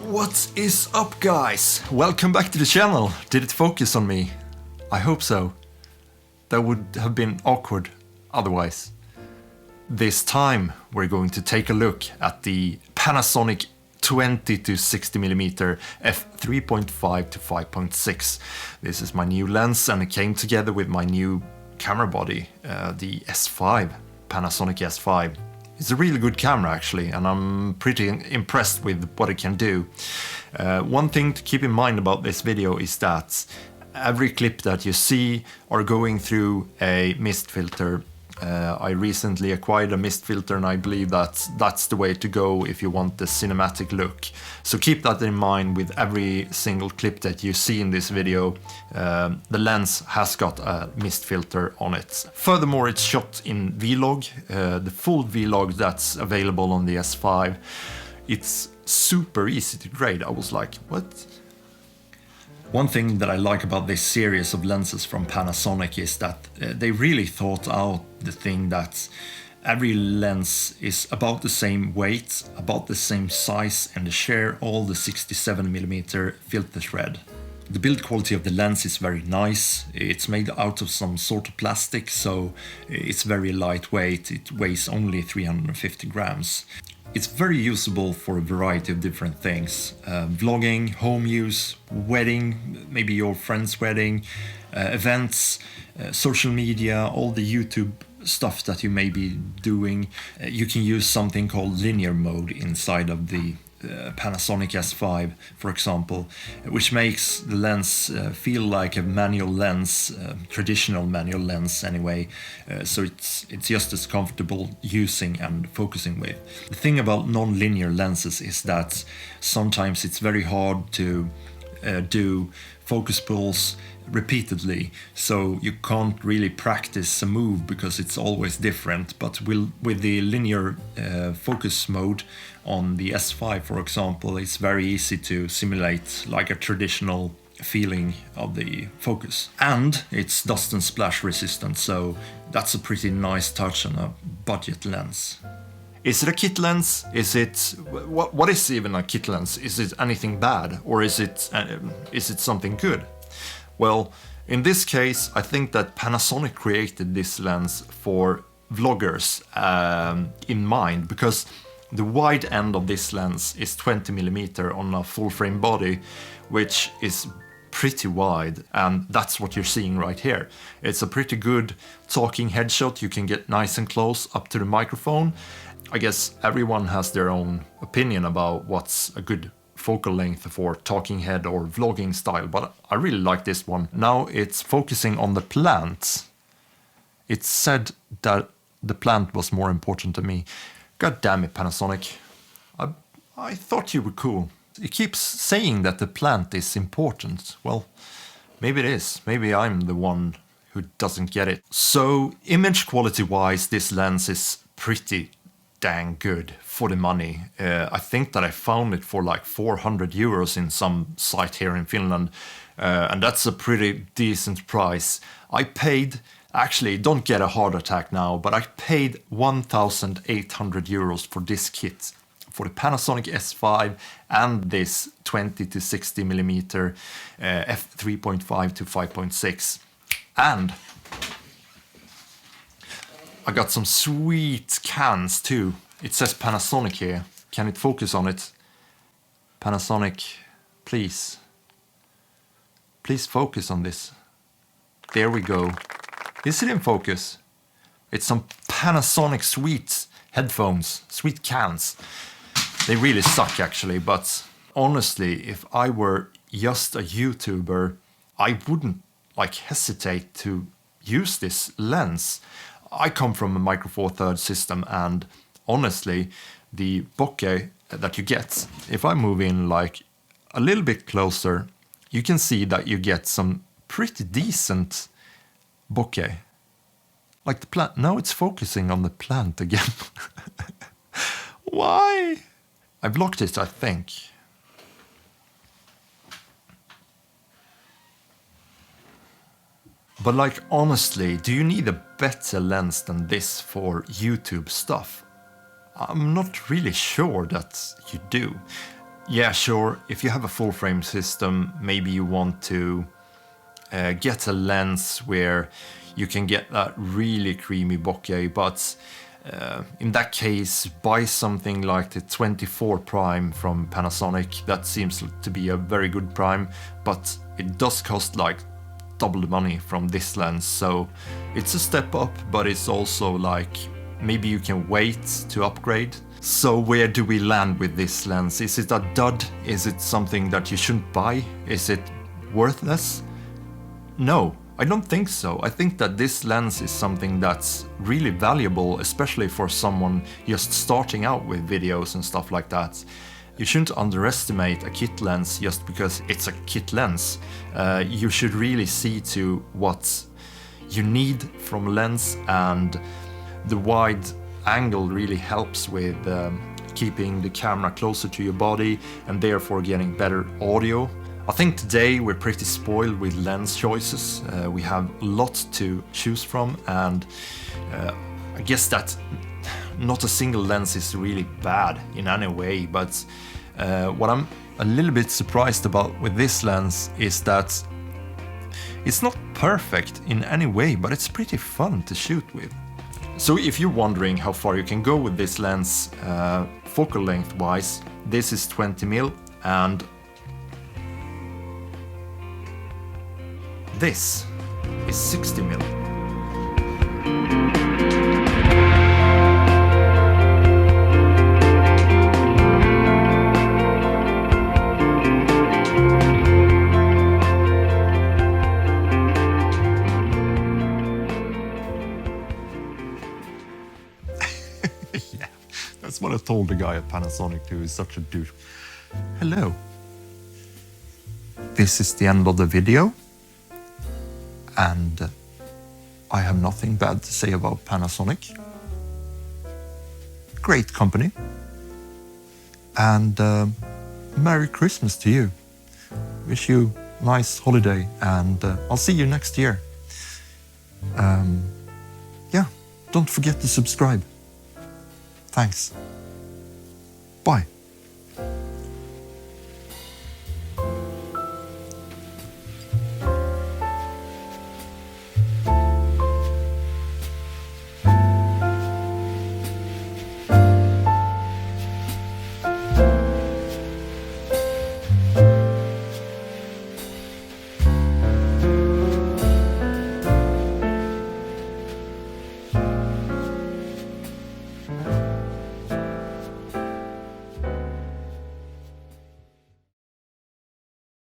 What is up, guys? Welcome back to the channel. Did it focus on me? I hope so. That would have been awkward otherwise. This time we're going to take a look at the Panasonic 20-60mm f3.5 to 5.6. This is my new lens and it came together with my new camera body, the S5, Panasonic S5. It's a really good camera actually, and I'm pretty impressed with what it can do. One thing to keep in mind about this video is that every clip that you see are going through a mist filter. I recently acquired a mist filter and I believe that that's the way to go if you want the cinematic look. So keep that in mind with every single clip that you see in this video. The lens has got a mist filter on it. Furthermore, it's shot in Vlog, the full Vlog that's available on the S5. It's super easy to grade. I was like, what? One thing that I like about this series of lenses from Panasonic is that they really thought out the thing that every lens is about the same weight, about the same size, and they share all the 67mm filter thread. The build quality of the lens is very nice. It's made out of some sort of plastic, so it's very lightweight. It weighs only 350 grams. It's very usable for a variety of different things. Vlogging, home use, wedding, maybe your friend's wedding, events, social media, all the YouTube stuff that you may be doing. You can use something called linear mode inside of the Panasonic S5, for example, which makes the lens feel like a manual lens, traditional manual lens anyway, so it's just as comfortable using and focusing with. The thing about non-linear lenses is that sometimes it's very hard to do focus pulls repeatedly, so you can't really practice a move because it's always different. But with the linear focus mode on the S5, for example, it's very easy to simulate like a traditional feeling of the focus. And it's dust and splash resistant, so that's a pretty nice touch on a budget lens. Is it a kit lens? Is it what is even a kit lens? Is it anything bad, or is it something good? Well, in this case, I think that Panasonic created this lens for vloggers in mind, because the wide end of this lens is 20mm on a full frame body, which is pretty wide, and that's what you're seeing right here. It's a pretty good talking headshot. You can get nice and close up to the microphone. I guess everyone has their own opinion about what's a good focal length for talking head or vlogging style, but I really like this one. Now it's focusing on the plant. It's said that the plant was more important to me. God damn it, Panasonic. I thought you were cool. It keeps saying that the plant is important. Well, maybe it is. Maybe I'm the one who doesn't get it. So image quality wise, this lens is pretty dang good for the money. I think that I found it for like 400 euros in some site here in Finland, and that's a pretty decent price. I paid, actually, don't get a heart attack now, but I paid 1,800 euros for this kit, for the Panasonic S5 and this 20-60mm f3.5 to 5.6. And I got some sweet cans too. It says Panasonic here. Can it focus on it? Panasonic, please. Please focus on this. There we go. Is it in focus? It's some Panasonic sweet headphones, sweet cans. They really suck actually, but honestly, if I were just a YouTuber, I wouldn't like hesitate to use this lens. I come from a Micro Four Thirds system, and honestly, the bokeh that you get, if I move in like a little bit closer, you can see that you get some pretty decent bokeh. Like the plant. Now it's focusing on the plant again. Why? I blocked it, I think. But like, honestly, do you need a better lens than this for YouTube stuff? I'm not really sure that you do. Yeah, sure, if you have a full frame system, maybe you want to get a lens where you can get that really creamy bokeh, but in that case, buy something like the 24 prime from Panasonic. That seems to be a very good prime, but it does cost like double the money from this lens, so it's a step up, but it's also like maybe you can wait to upgrade. So where do we land with this lens? Is it a dud? Is it something that you shouldn't buy? Is it worthless? No, I don't think so. I think that this lens is something that's really valuable, especially for someone just starting out with videos and stuff like that. You shouldn't underestimate a kit lens just because it's a kit lens. You should really see to what you need from a lens, and the wide angle really helps with keeping the camera closer to your body and therefore getting better audio. I think today we're pretty spoiled with lens choices. We have a lot to choose from, and I guess that not a single lens is really bad in any way, but what I'm a little bit surprised about with this lens is that it's not perfect in any way, but it's pretty fun to shoot with. So if you're wondering how far you can go with this lens focal length wise, this is 20mm and this is 60mm. Yeah, that's what I told the guy at Panasonic who is such a douche. Hello. This is the end of the video. And I have nothing bad to say about Panasonic. Great company. And Merry Christmas to you. Wish you a nice holiday, and I'll see you next year. Yeah, don't forget to subscribe. Thanks. Bye.